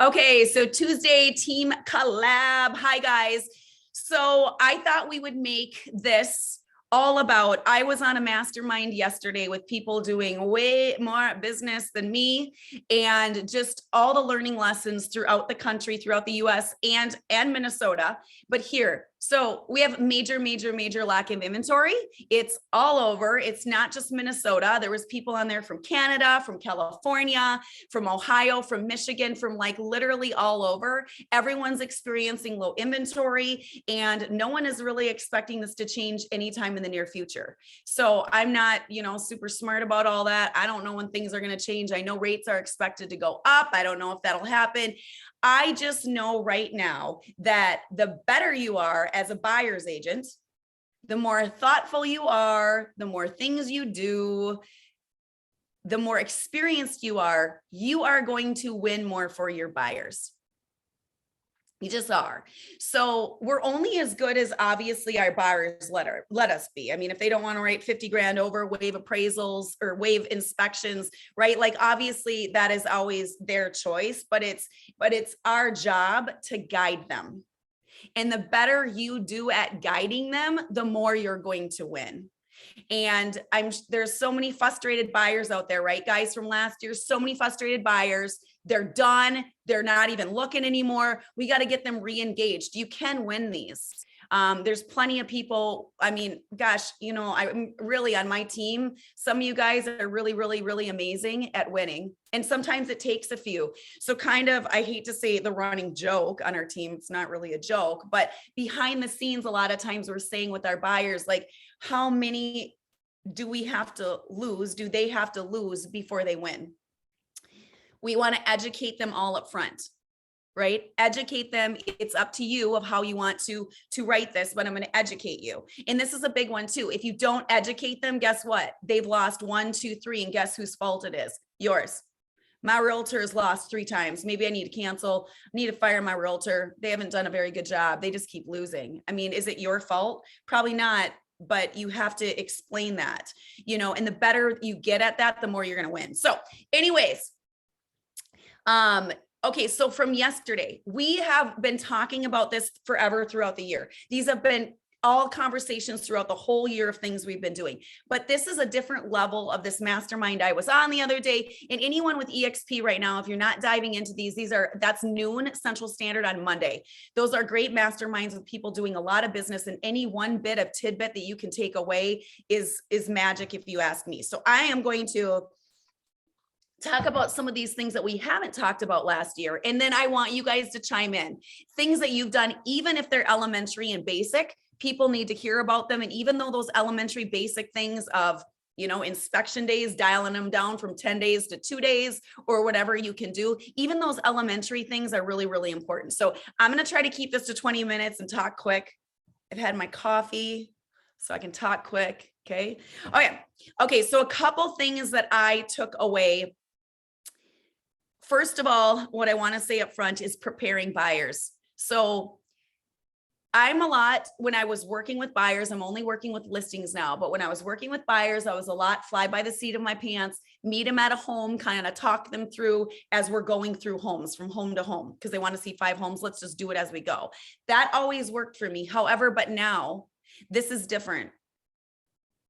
Okay, so Tuesday team collab. Hi, guys. So I thought we would make this all about, I was on a mastermind yesterday with people doing way more business than me, and just all the learning lessons throughout the country, throughout the US and Minnesota. But here, so we have major lack of inventory. It's all over. It's not just Minnesota. There was people on there from Canada, from California, from Ohio, from Michigan, from like literally all over. Everyone's experiencing low inventory, and no one is really expecting this to change anytime in the near future. So I'm not, super smart about all that. I don't know when things are going to change. I know rates are expected to go up. I don't know if that'll happen. I just know right now that the better you are as a buyer's agent, the more thoughtful you are, the more things you do, the more experienced you are going to win more for your buyers. You just are. So we're only as good as obviously our buyers let us be. I mean, if they don't want to write 50 grand over, waive appraisals or waive inspections, right? Like obviously that is always their choice, but it's our job to guide them. And the better you do at guiding them, the more you're going to win. And there's so many frustrated buyers out there, right, guys, from last year, so many frustrated buyers. They're done. They're not even looking anymore. We got to get them re-engaged. You can win these. There's plenty of people. I mean, gosh, I'm really on my team. Some of you guys are really amazing at winning. And sometimes it takes a few. So kind of, I hate to say the running joke on our team. It's not really a joke, but behind the scenes, a lot of times we're saying with our buyers, like, how many do we have to lose? Do they have to lose before they win? We want to educate them all up front, right? Educate them. It's up to you of how you want to write this, but I'm going to educate you. And this is a big one too. If you don't educate them, guess what? They've lost 1, 2, 3, and guess whose fault it is? Yours. My realtor has lost 3 times. Maybe I need to cancel. I need to fire my realtor. They haven't done a very good job. They just keep losing. I mean, is it your fault? Probably not. But you have to explain that, and the better you get at that, the more you're going to win. So anyways, okay. So from yesterday, we have been talking about this forever throughout the year. These have been all conversations throughout the whole year of things we've been doing, but this is a different level of this mastermind I was on the other day. And anyone with EXP right now, if you're not diving into that's noon Central Standard on Monday. Those are great masterminds with people doing a lot of business, and any one bit of tidbit that you can take away is magic, if you ask me. So I am going to talk about some of these things that we haven't talked about last year. And then I want you guys to chime in. Things that you've done, even if they're elementary and basic, people need to hear about them. And even though those elementary basic things of, inspection days, dialing them down from 10 days to 2 days or whatever you can do, even those elementary things are really important. So I'm going to try to keep this to 20 minutes and talk quick. I've had my coffee so I can talk quick. Okay. Okay. So a couple things that I took away. First of all, what I want to say up front is preparing buyers. So when I was working with buyers, I'm only working with listings now, but when I was working with buyers, I was a lot fly by the seat of my pants, meet them at a home, kind of talk them through as we're going through homes from home to home, because they want to see 5 homes. Let's just do it as we go. That always worked for me. However, but now this is different.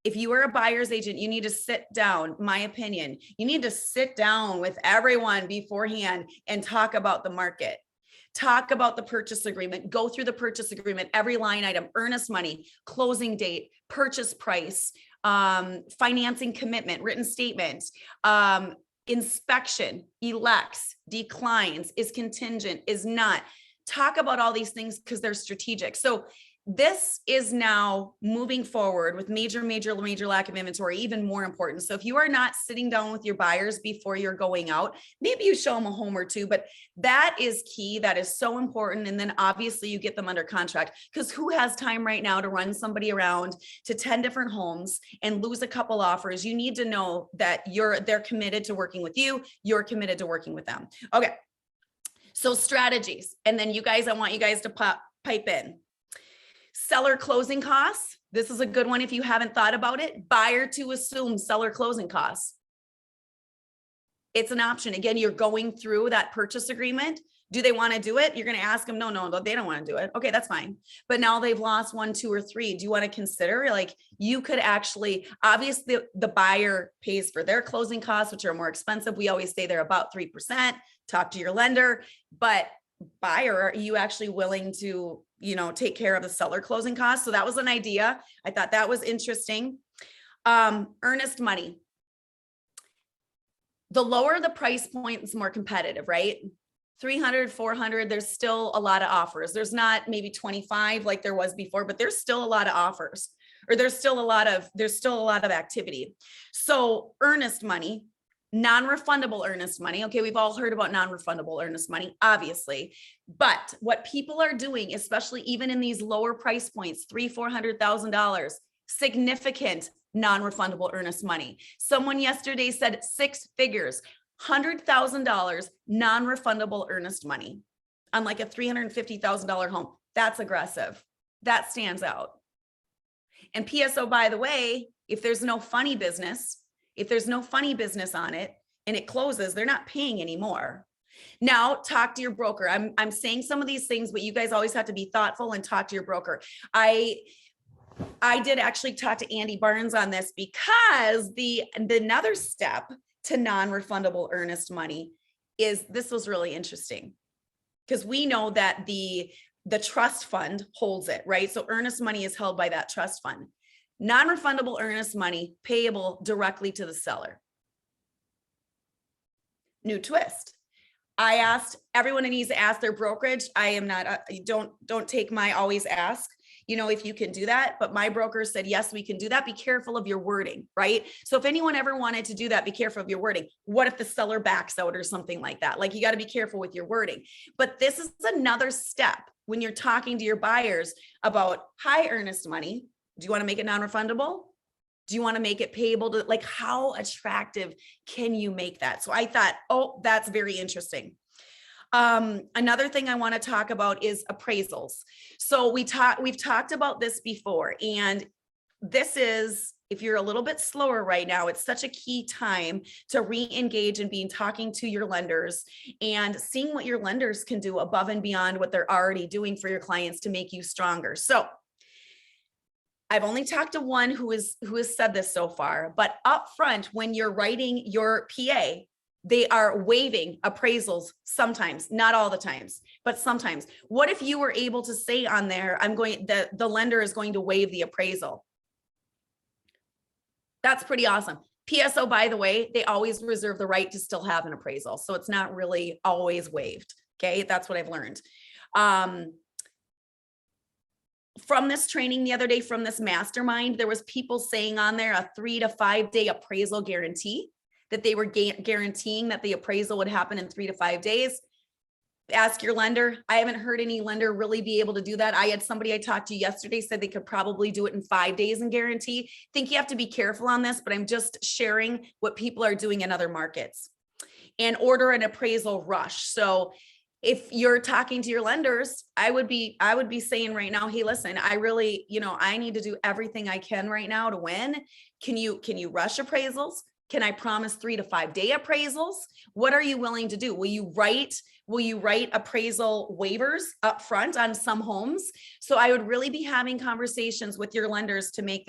If you are a buyer's agent, you need to sit down, my opinion, you need to sit down with everyone beforehand and talk about the market. Talk about the purchase agreement, go through the purchase agreement, every line item, earnest money, closing date, purchase price, financing commitment, written statement, inspection, elects, declines, is contingent, is not. Talk about all these things because they're strategic. So this is now moving forward with major lack of inventory, even more important. So if you are not sitting down with your buyers before you're going out, maybe you show them a home or two, but that is key. That is so important. And then obviously you get them under contract, because who has time right now to run somebody around to 10 different homes and lose a couple offers? You need to know that they're committed to working with you. You're committed to working with them. Okay. So strategies. And then I want you guys to pipe in. Seller closing costs. This is a good one if you haven't thought about it. Buyer to assume seller closing costs. It's an option. Again, you're going through that purchase agreement. Do they want to do it? You're going to ask them, no, they don't want to do it. Okay, that's fine. But now they've lost 1, 2, or 3. Do you want to consider, like, you could actually, obviously the buyer pays for their closing costs, which are more expensive. We always say they're about 3%. Talk to your lender, but buyer, are you actually willing to, take care of the seller closing costs? So that was an idea. I thought that was interesting. Earnest money. The lower the price point is more competitive, right? 300, 400, there's still a lot of offers. There's not maybe 25 like there was before, but there's still a lot of offers, or there's still a lot of activity. So earnest money, non-refundable earnest money. Okay, we've all heard about non-refundable earnest money, obviously. But what people are doing, especially even in these lower price points, $300,000, $400,000, significant non-refundable earnest money. Someone yesterday said 6 figures, $100,000 non-refundable earnest money on like a $350,000 home. That's aggressive. That stands out. And PSO, by the way, if there's no funny business on it and it closes, they're not paying anymore. Now, talk to your broker. I'm saying some of these things, but you guys always have to be thoughtful and talk to your broker. I did actually talk to Andy Barnes on this, because the another step to non-refundable earnest money is, this was really interesting, because we know that the trust fund holds it, right? So earnest money is held by that trust fund. Non-refundable earnest money payable directly to the seller. New twist. I asked everyone needs to ask their brokerage. I am not, don't take my always ask, if you can do that, but my broker said, yes, we can do that. Be careful of your wording, right? So if anyone ever wanted to do that, be careful of your wording. What if the seller backs out or something like that? Like, you got to be careful with your wording. But this is another step when you're talking to your buyers about high earnest money. Do you want to make it non-refundable? Do you want to make it payable to, like, how attractive can you make that? So I thought, oh, that's very interesting. Another thing I want to talk about is appraisals. So we've talked about this before, and this is, if you're a little bit slower right now, it's such a key time to re-engage and be talking to your lenders and seeing what your lenders can do above and beyond what they're already doing for your clients to make you stronger. So I've only talked to one who has said this so far, but upfront, when you're writing your PA, they are waiving appraisals sometimes, not all the times, but sometimes. What if you were able to say on there, the lender is going to waive the appraisal? That's pretty awesome. PSO, by the way, they always reserve the right to still have an appraisal. So it's not really always waived. Okay. That's what I've learned. From this training the other day, from this mastermind, there was people saying on there a 3 to 5 day appraisal guarantee, that they were guaranteeing that the appraisal would happen in 3 to 5 days. Ask your lender. I haven't heard any lender really be able to do that. I had somebody I talked to yesterday said they could probably do it in 5 days and guarantee. I think you have to be careful on this, but I'm just sharing what people are doing in other markets. And order an appraisal rush. So if you're talking to your lenders, I would be saying right now, hey, listen, I really, I need to do everything I can right now to win. Can you rush appraisals? Can I promise 3 to 5 day appraisals? What are you willing to do? Will you write appraisal waivers up front on some homes? So I would really be having conversations with your lenders to make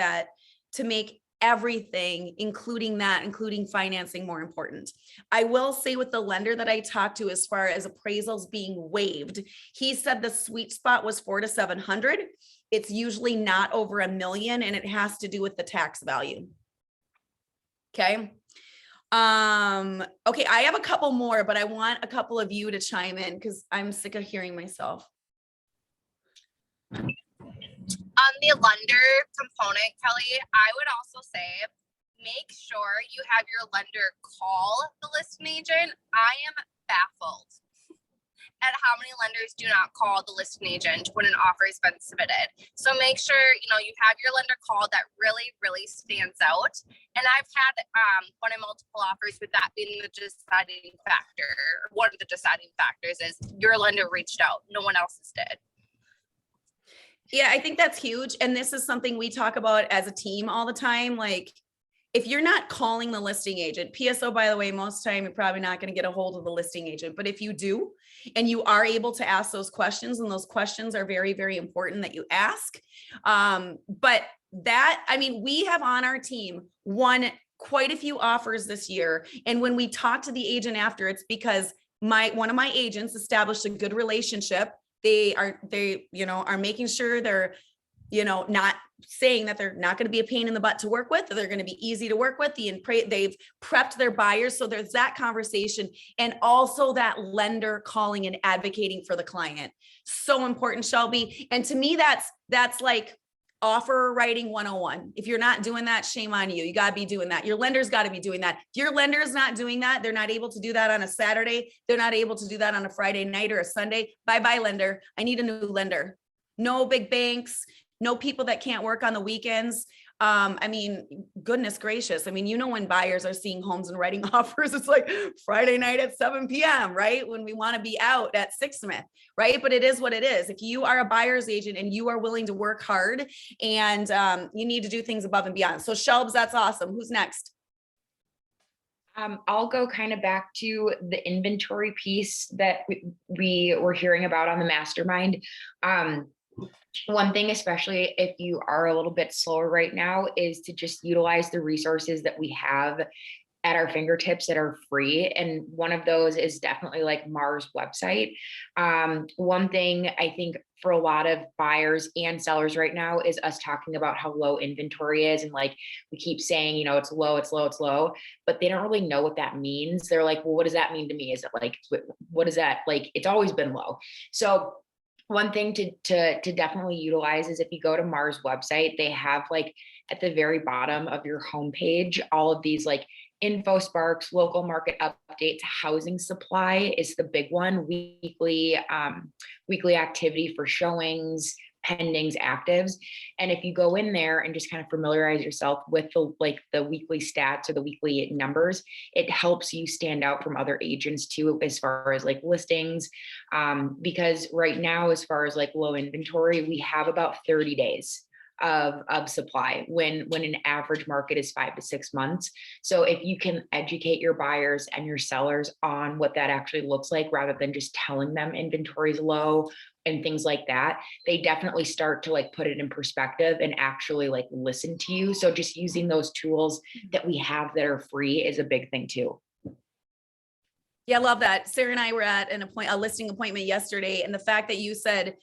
everything, including financing, more important. I will say with the lender that I talked to, as far as appraisals being waived, he said the sweet spot was 400 to 700. It's usually not over $1 million, and it has to do with the tax value. Okay. Okay. I have a couple more, but I want a couple of you to chime in because I'm sick of hearing myself. On the lender component, Kelly, I would also say, make sure you have your lender call the listing agent. I am baffled at how many lenders do not call the listing agent when an offer has been submitted. So make sure, you have your lender call that really, really stands out. And I've had one of multiple offers, with that being the deciding factor. One of the deciding factors is your lender reached out. No one else's did. Yeah, I think that's huge. And this is something we talk about as a team all the time. Like, if you're not calling the listing agent, PSO, by the way, most time you're probably not going to get a hold of the listing agent, but if you do, and you are able to ask those questions, and those questions are very, very important that you ask. But that, I mean, we have on our team won quite a few offers this year. And when we talk to the agent after, it's because one of my agents established a good relationship. They are making sure they're, not saying that they're not going to be a pain in the butt to work with, they're going to be easy to work with. They've prepped their buyers. So there's that conversation, and also that lender calling and advocating for the client. So important, Shelby. And to me, that's like offer writing 101. If you're not doing that, shame on you. You got to be doing that. Your lender's got to be doing that. If your lender is not doing that, they're not able to do that on a Saturday. They're not able to do that on a Friday night or a Sunday. Bye-bye, lender. I need a new lender. No big banks, no people that can't work on the weekends. I mean, goodness gracious. I mean, when buyers are seeing homes and writing offers, it's like Friday night at 7 p.m., right? When we want to be out at Sixsmith, right? But it is what it is. If you are a buyer's agent and you are willing to work hard, and you need to do things above and beyond. So Shelbs, that's awesome. Who's next? I'll go kind of back to the inventory piece that we were hearing about on the mastermind. One thing, especially if you are a little bit slower right now, is to just utilize the resources that we have at our fingertips that are free. And one of those is definitely like Mars website. One thing I think for a lot of buyers and sellers right now is us talking about how low inventory is. And like, we keep saying, it's low, it's low, it's low, but they don't really know what that means. They're like, well, what does that mean to me? Is it like, what is that? Like, it's always been low. So one thing to definitely utilize is if you go to Mars website, they have like at the very bottom of your homepage, all of these like info sparks, local market updates, housing supply is the big one, weekly activity for showings, pendings, actives. And if you go in there and just kind of familiarize yourself with the weekly stats or the weekly numbers, it helps you stand out from other agents too, as far as like listings. Because right now, as far as like low inventory, we have about 30 days of supply when an average market is 5 to 6 months. So if you can educate your buyers and your sellers on what that actually looks like, rather than just telling them inventory is low and things like that, they definitely start to like put it in perspective and actually like listen to you. So just using those tools that we have that are free is a big thing too. Yeah, I love that. Sarah and I were at a listing appointment yesterday, and the fact that you said,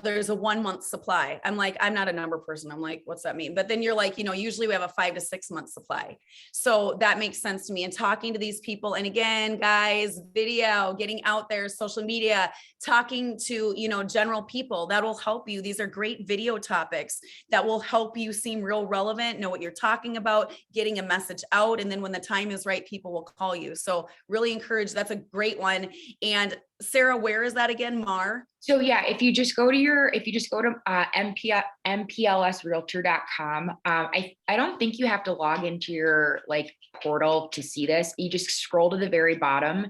there's a 1 month supply. I'm like, I'm not a number person. I'm like, what's that mean? But then you're like, usually we have a 5 to 6 month supply. So that makes sense to me. And talking to these people, and again, guys, video, getting out there, social media, talking to, general people, that will help you. These are great video topics that will help you seem real relevant, know what you're talking about, getting a message out. And then when the time is right, people will call you. So really encourage, that's a great one. And Sarah, where is that again? Mar? So yeah, if you just go to mplsrealtor.com, I don't think you have to log into your like portal to see this. You just scroll to the very bottom,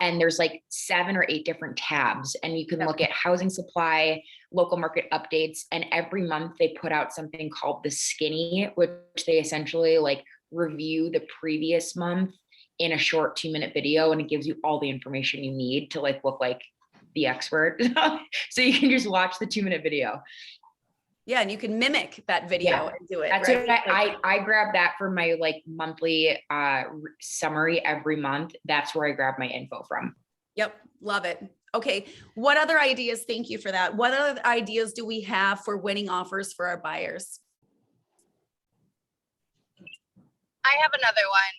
and there's like 7 or 8 different tabs, and you can look at housing supply, local market updates, and every month they put out something called the skinny, which they essentially like review the previous month in a short 2-minute video, and it gives you all the information you need to like look like the expert. So you can just watch the 2-minute video. Yeah, and you can mimic that video and do it. That's right? what I grab that for my like monthly summary every month. That's where I grab my info from. Yep, love it. Okay, what other ideas? Thank you for that. What other ideas do we have for winning offers for our buyers? I have another one.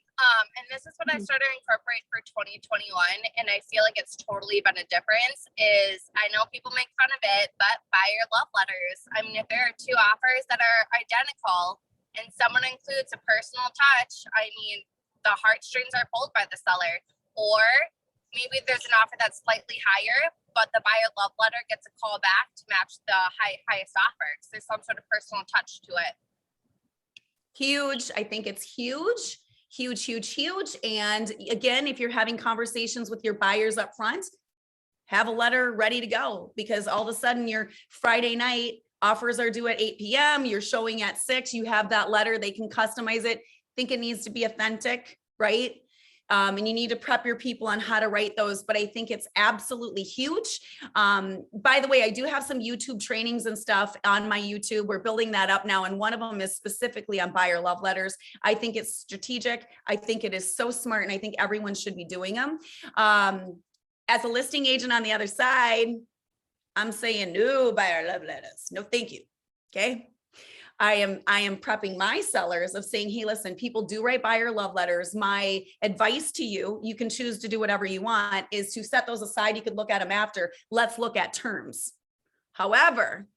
And this is what I started to incorporate for 2021. And I feel like it's totally been a difference is I know people make fun of it, but buyer love letters. I mean, if there are 2 offers that are identical and someone includes a personal touch, I mean, the heartstrings are pulled by the seller. Or maybe there's an offer that's slightly higher, but the buyer love letter gets a call back to match the highest offer. So there's some sort of personal touch to it. Huge. I think it's huge. Huge. And again, if you're having conversations with your buyers up front, have a letter ready to go, because all of a sudden your Friday night offers are due at 8 p.m. You're showing at 6, you have that letter, they can customize it. Think it needs to be authentic, right? And you need to prep your people on how to write those, but I think it's absolutely huge. By the way, I do have some YouTube trainings and stuff on my YouTube. We're building that up now. And one of them is specifically on buyer love letters. I think it's strategic. I think it is so smart. And I think everyone should be doing them. As a listing agent on the other side, I'm saying no buyer love letters. No, thank you. Okay. I am prepping my sellers of saying, hey, listen, people do write buyer love letters. My advice to you, you can choose to do whatever you want, is to set those aside. You could look at them after. Let's look at terms. However,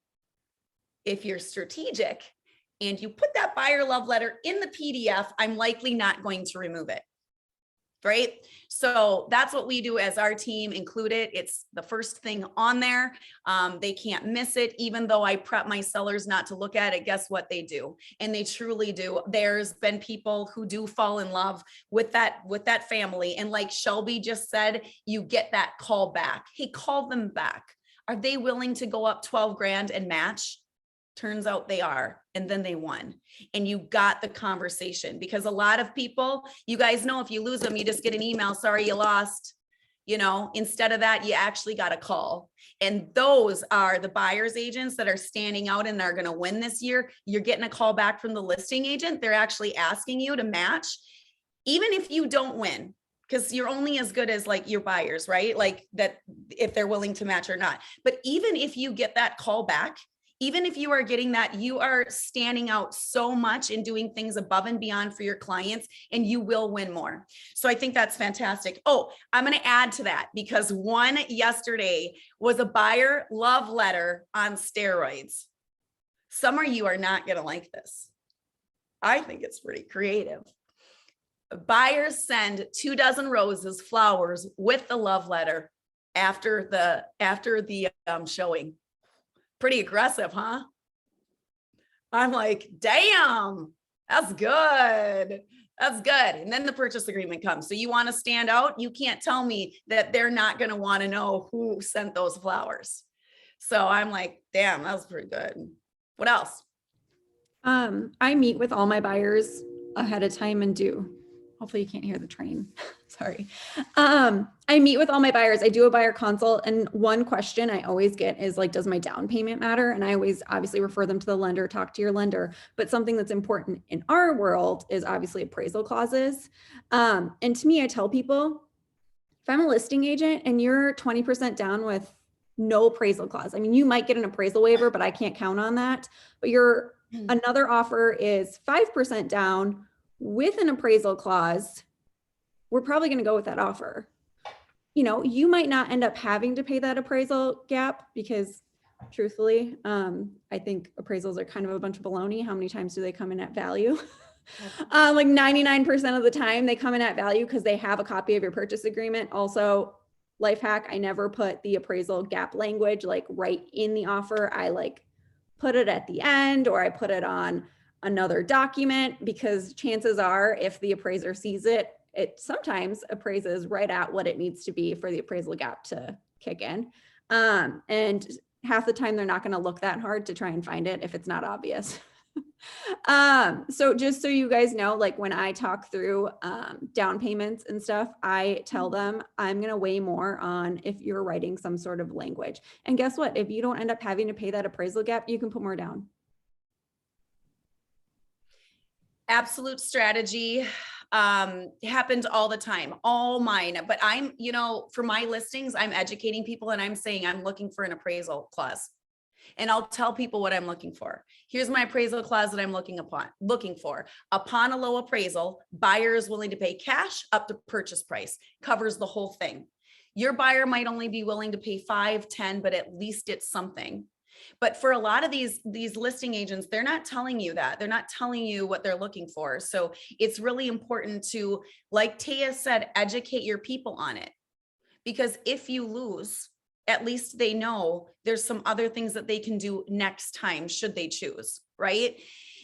if you're strategic and you put that buyer love letter in the PDF, I'm likely not going to remove it. Right? So that's what we do as our team, include it. It's the first thing on there. They can't miss it. Even though I prep my sellers not to look at it, guess what they do? And they truly do. There's been people who do fall in love with that family. And like Shelby just said, you get that call back. Hey, call them back. Are they willing to go up 12 grand and match? Turns out they are. And then they won. And you got the conversation, because a lot of people, you guys know, if you lose them, you just get an email, sorry, you lost. You know, instead of that, you actually got a call. And those are the buyer's agents that are standing out and are going to win this year. You're getting a call back from the listing agent. They're actually asking you to match, even if you don't win, because you're only as good as like your buyers, right? Like that, if they're willing to match or not. But even if you get that call back, even if you are getting that, you are standing out so much and doing things above and beyond for your clients, and you will win more. So I think that's fantastic. Oh, I'm going to add to that, because one yesterday was a buyer love letter on steroids. Some of you are not going to like this. I think it's pretty creative. Buyers send 24 roses, flowers with the love letter after the showing. Pretty aggressive, huh? I'm like, damn, that's good. That's good. And then the purchase agreement comes. So you want to stand out? You can't tell me that they're not going to want to know who sent those flowers. So I'm like, damn, that was pretty good. What else? I meet with all my buyers ahead of time and hopefully you can't hear the train. Sorry. I meet with all my buyers. I do a buyer consult. And one question I always get is like, does my down payment matter? And I always obviously refer them to the lender, talk to your lender. But something that's important in our world is obviously appraisal clauses. And to me, I tell people, if I'm a listing agent and you're 20% down with no appraisal clause, I mean, you might get an appraisal waiver, but I can't count on that. But another offer is 5% down with an appraisal clause, we're probably going to go with that offer. You know, you might not end up having to pay that appraisal gap, because truthfully, I think appraisals are kind of a bunch of baloney. How many times do they come in at value? Like 99% of the time they come in at value because they have a copy of your purchase agreement. Also, life hack, I never put the appraisal gap language like right in the offer. I like put it at the end, or I put it on another document, because chances are if the appraiser sees it, it sometimes appraises right at what it needs to be for the appraisal gap to kick in. And half the time they're not going to look that hard to try and find it if it's not obvious. So just so you guys know, like when I talk through down payments and stuff, I tell them I'm going to weigh more on if you're writing some sort of language. And guess what? If you don't end up having to pay that appraisal gap, you can put more down. Absolute strategy. Happens all the time, all mine. But I'm, you know, for my listings, I'm educating people and I'm saying I'm looking for an appraisal clause. And I'll tell people what I'm looking for. Here's my appraisal clause that I'm looking for. Upon a low appraisal, buyer is willing to pay cash up to purchase price. Covers the whole thing. Your buyer might only be willing to pay 5, 10, but at least it's something. But for a lot of these listing agents, they're not telling you that. They're not telling you what they're looking for. So it's really important to, like Taya said, educate your people on it. Because if you lose, at least they know there's some other things that they can do next time, should they choose, right?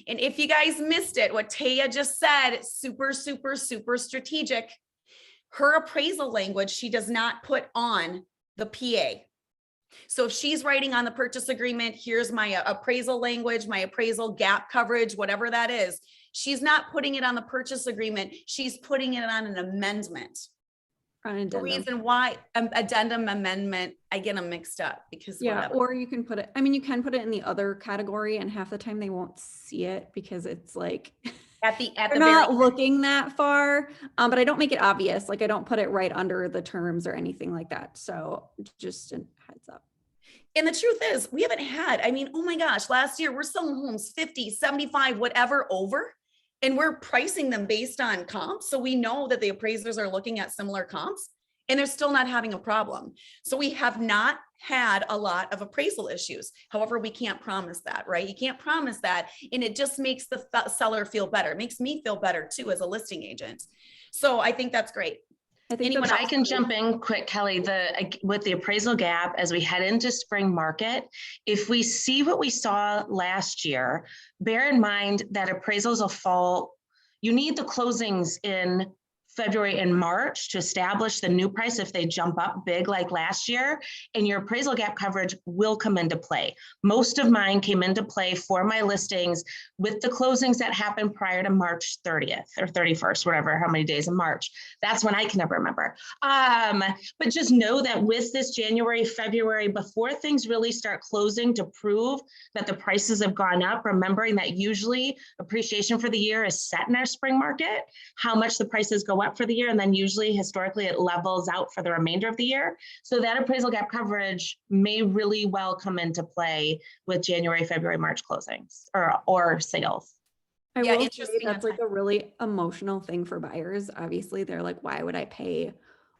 And if you guys missed it, what Taya just said, super, super, super strategic. Her appraisal language, she does not put on the PA. So if she's writing on the purchase agreement, here's my appraisal language, my appraisal gap coverage, whatever that is, she's not putting it on the purchase agreement. She's putting it on an amendment. On The addendum. reason why addendum amendment, I get them mixed up because Yeah, whatever. or you can put it, I mean, you can put it in the other category and half the time they won't see it because it's like, At the they're very not looking that far, but I don't make it obvious. Like I don't put it right under the terms or anything like that. So just a heads up. And the truth is, we haven't had, I mean, oh my gosh, last year we're selling homes 50, 75, whatever over, and we're pricing them based on comps. So we know that the appraisers are looking at similar comps and they're still not having a problem. So we have not had a lot of appraisal issues. However, we can't promise that, right? You can't promise that. And it just makes the seller feel better. It makes me feel better too as a listing agent. So I think that's great. I think Anyone the else? I can jump in quick, Kelly, with the appraisal gap as we head into spring market, if we see what we saw last year, bear in mind that appraisals will fall. You need the closings in February and March to establish the new price if they jump up big like last year, and your appraisal gap coverage will come into play. Most of mine came into play for my listings with the closings that happened prior to March 30th or 31st, whatever, how many days in March. That's when I can never remember. But just know that with this January, February, before things really start closing to prove that the prices have gone up, remembering that usually appreciation for the year is set in our spring market, how much the prices go up for the year, and then usually historically it levels out for the remainder of the year. So that appraisal gap coverage may really well come into play with January, February, March closings or sales. I Yeah, will say interesting that's on like a really emotional thing for buyers. Obviously, they're like, why would I pay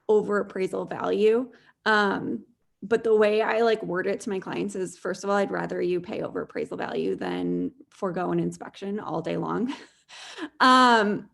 over appraisal value? But the way I like word it to my clients is, first of all, I'd rather you pay over appraisal value than forego an inspection all day long.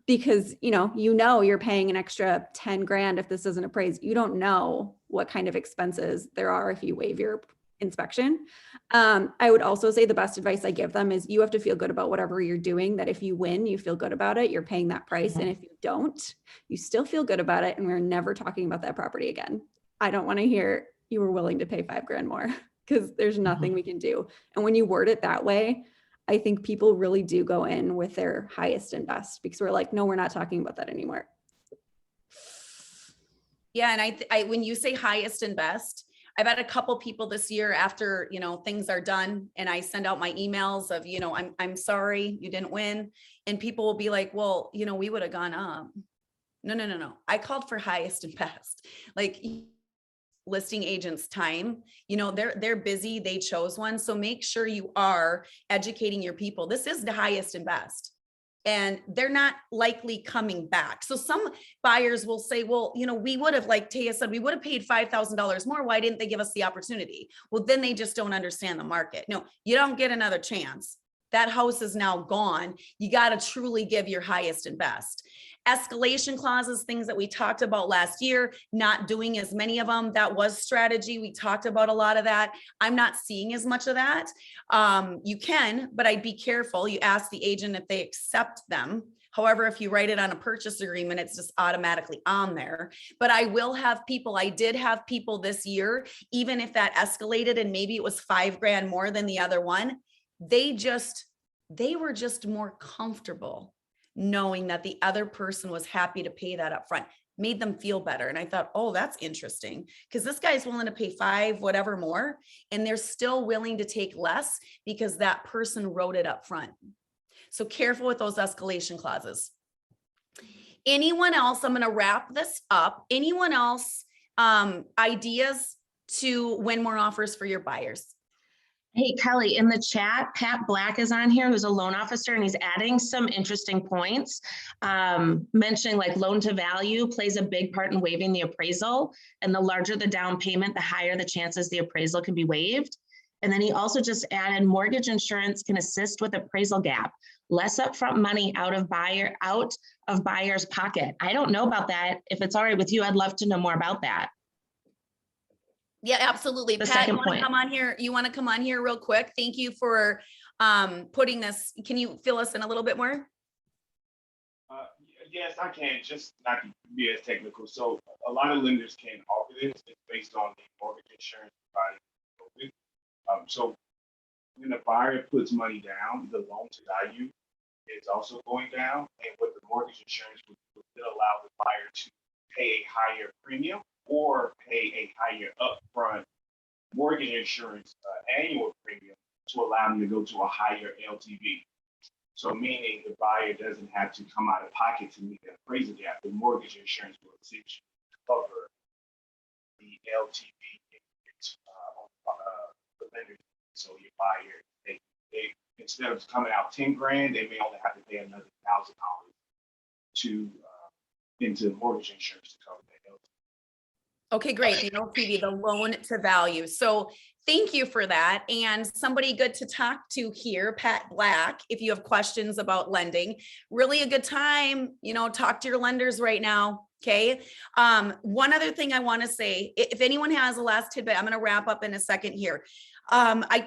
Because you're paying an extra 10 grand if this isn't appraised. You don't know what kind of expenses there are if you waive your inspection. I would also say the best advice I give them is you have to feel good about whatever you're doing, that if you win, you feel good about it, you're paying that price. And if you don't, you still feel good about it. And we're never talking about that property again. I don't want to hear you were willing to pay 5 grand more because there's nothing we can do. And when you word it that way, I think people really do go in with their highest and best because we're like, no, we're not talking about that anymore. Yeah. And I when you say highest and best, I've had a couple people this year after, things are done and I send out my emails of, I'm sorry you didn't win. And people will be like, well, we would have gone up. No. I called for highest and best. Like listing agents' time, they're busy. They chose one. So make sure you are educating your people. This is the highest and best. And they're not likely coming back. So some buyers will say, well, we would have, like Taya said, we would have paid $5,000 more. Why didn't they give us the opportunity? Well, then they just don't understand the market. No, you don't get another chance. That house is now gone. You got to truly give your highest and best. Escalation clauses, things that we talked about last year, not doing as many of them. That was strategy. We talked about a lot of that. I'm not seeing as much of that. You can, but I'd be careful. You ask the agent if they accept them. However, if you write it on a purchase agreement, it's just automatically on there. But I did have people this year, even if that escalated and maybe it was 5 grand more than the other one, they were just more comfortable knowing that the other person was happy to pay that up front, made them feel better. And I thought, oh, that's interesting because this guy's willing to pay 5, whatever more, and they're still willing to take less because that person wrote it up front. So careful with those escalation clauses. Anyone else? I'm going to wrap this up. Anyone else ideas to win more offers for your buyers? Hey, Kelly, in the chat, Pat Black is on here, who's a loan officer, and he's adding some interesting points, mentioning like loan to value plays a big part in waiving the appraisal. And the larger the down payment, the higher the chances the appraisal can be waived. And then he also just added mortgage insurance can assist with appraisal gap, less upfront money out of buyer's pocket. I don't know about that. If it's all right with you, I'd love to know more about that. Yeah, absolutely. The Pat, second you want to point. come on here? You want to come on here real quick? Thank you for putting this. Can you fill us in a little bit more? Yes, I can. Just not to be as technical. So a lot of lenders can offer this. It's based on the mortgage insurance provided with. So when the buyer puts money down, the loan to value is also going down. And what the mortgage insurance would allow the buyer to pay a higher premium or pay a higher upfront mortgage insurance annual premium to allow them to go to a higher LTV. So meaning the buyer doesn't have to come out of pocket to meet the appraisal gap. The mortgage insurance will essentially cover the LTV on the lender. So your buyer, they instead of coming out 10 grand, they may only have to pay another $1,000 to into mortgage insurance to cover that LTV. Okay, great. The LTV, the loan to value. So thank you for that. And somebody good to talk to here, Pat Black, if you have questions about lending, really a good time, talk to your lenders right now. Okay. One other thing I want to say, if anyone has a last tidbit, I'm going to wrap up in a second here.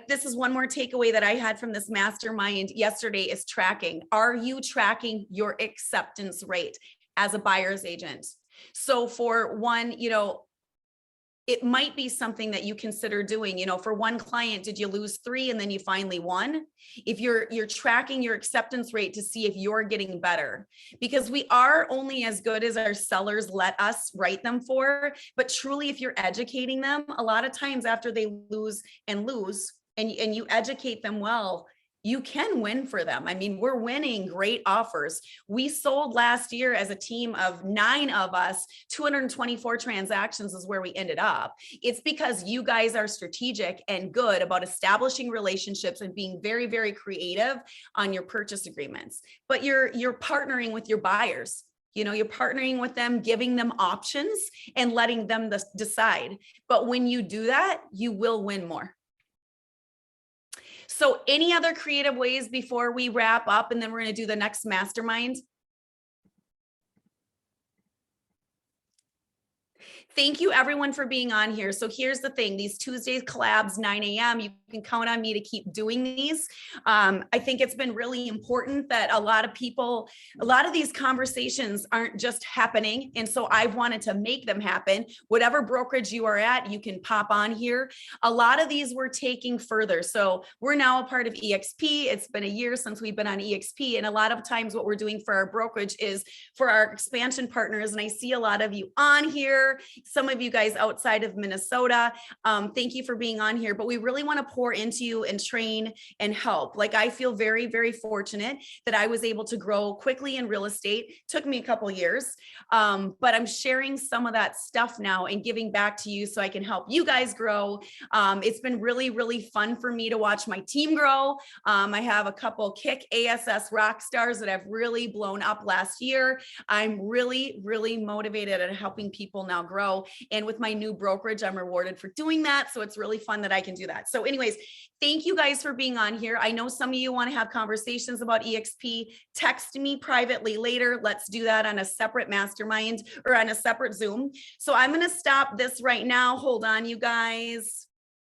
This is one more takeaway that I had from this mastermind yesterday is tracking. Are you tracking your acceptance rate as a buyer's agent? So for one, it might be something that you consider doing. For one client, did you lose 3 and then you finally won? If you're tracking your acceptance rate to see if you're getting better, because we are only as good as our sellers let us write them for. But truly, if you're educating them, a lot of times after they lose and you educate them well, you can win for them. I mean, we're winning great offers. We sold last year as a team of 9 of us, 224 transactions is where we ended up. It's because you guys are strategic and good about establishing relationships and being very, very creative on your purchase agreements. But you're partnering with your buyers. You're partnering with them, giving them options and letting them decide. But when you do that, you will win more. So any other creative ways before we wrap up, and then we're going to do the next mastermind? Thank you everyone for being on here. So here's the thing, these Tuesdays collabs, 9 a.m., you can count on me to keep doing these. I think it's been really important that a lot of these conversations aren't just happening. And so I wanted to make them happen. Whatever brokerage you are at, you can pop on here. A lot of these we're taking further. So we're now a part of EXP. It's been a year since we've been on EXP. And a lot of times what we're doing for our brokerage is for our expansion partners. And I see a lot of you on here. Some of you guys outside of Minnesota, thank you for being on here, but we really want to pour into you and train and help. Like I feel very, very fortunate that I was able to grow quickly in real estate. Took me a couple years, but I'm sharing some of that stuff now and giving back to you so I can help you guys grow. It's been really, really fun for me to watch my team grow. I have a couple kick ASS rock stars that have really blown up last year. I'm really, really motivated at helping people now grow. And with my new brokerage, I'm rewarded for doing that. So it's really fun that I can do that. So anyways, thank you guys for being on here. I know some of you want to have conversations about EXP. Text me privately later. Let's do that on a separate mastermind or on a separate Zoom. So I'm going to stop this right now. Hold on, you guys.